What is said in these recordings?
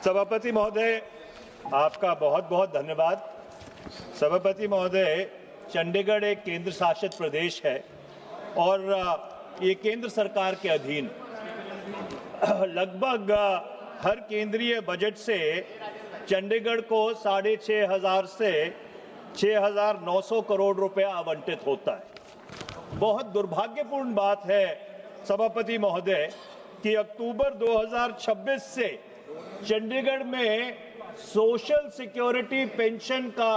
सभापति महोदय, आपका बहुत बहुत धन्यवाद। सभापति महोदय, चंडीगढ़ एक केंद्र शासित प्रदेश है और ये केंद्र सरकार के अधीन लगभग हर केंद्रीय बजट से चंडीगढ़ को 6,500 से 6,900 करोड़ रुपया आवंटित होता है। बहुत दुर्भाग्यपूर्ण बात है सभापति महोदय कि अक्टूबर 2026 से चंडीगढ़ में सोशल सिक्योरिटी पेंशन का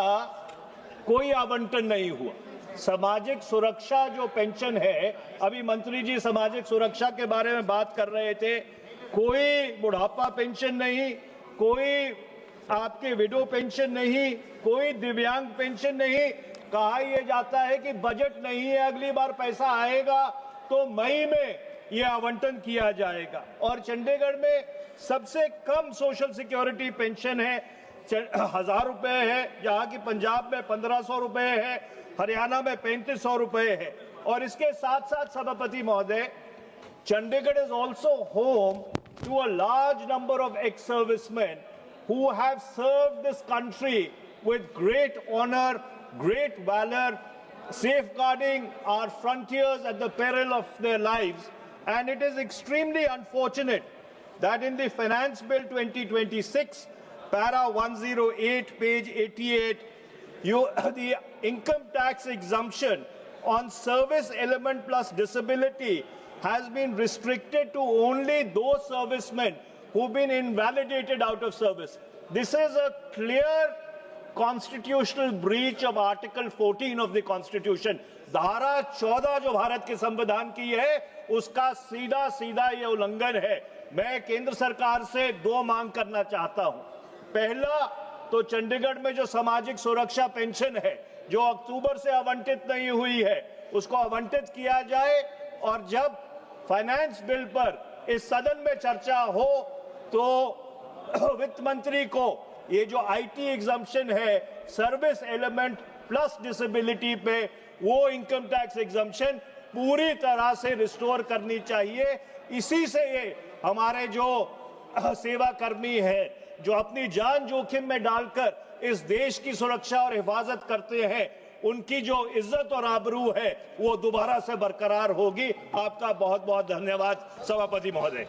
कोई आवंटन नहीं हुआ। सामाजिक सुरक्षा जो पेंशन है, अभी मंत्री जी सामाजिक सुरक्षा के बारे में बात कर रहे थे, कोई बुढ़ापा पेंशन नहीं, कोई आपके विडो पेंशन नहीं, कोई दिव्यांग पेंशन नहीं। कहा यह जाता है कि बजट नहीं है, अगली बार पैसा आएगा तो मई में यह आवंटन किया जाएगा। और चंडीगढ़ में सबसे कम सोशल सिक्योरिटी पेंशन है, 1,000 रुपए है, जहां की पंजाब में 1,500 रुपए है, हरियाणा में 3,500 रुपए है। और इसके साथ साथ सभापति महोदय, Chandigarh is also home to a large number of ex serviceman who have served this country with great honor, great valor, safeguarding our frontiers at the peril of their lives. And it is extremely unfortunate that in the Finance Bill 2026, para 108, page 88, the income tax exemption on service element plus disability has been restricted to only those servicemen who've been invalidated out of service. This is a clear constitutional breach of Article 14 of the Constitution. धारा 14 जो भारत के संविधान की है, उसका सीधा सीधा ये उल्लंघन है। मैं केंद्र सरकार से दो मांग करना चाहता हूं। पहला तो चंडीगढ़ में जो सामाजिक सुरक्षा पेंशन है, जो अक्टूबर से आवंटित नहीं हुई है, उसको आवंटित किया जाए। और जब फाइनेंस बिल पर इस सदन में चर्चा हो तो वित्त मंत्री को ये जो आईटी एग्जम्पशन है, सर्विस एलिमेंट प्लस डिसेबिलिटी पे, वो इनकम टैक्स एग्जम्पशन पूरी तरह से रिस्टोर करनी चाहिए। इसी से ये हमारे जो सेवा कर्मी है, जो अपनी जान जोखिम में डालकर इस देश की सुरक्षा और हिफाजत करते हैं, उनकी जो इज्जत और आबरू है वो दोबारा से बरकरार होगी। आपका बहुत बहुत धन्यवाद सभापति महोदय।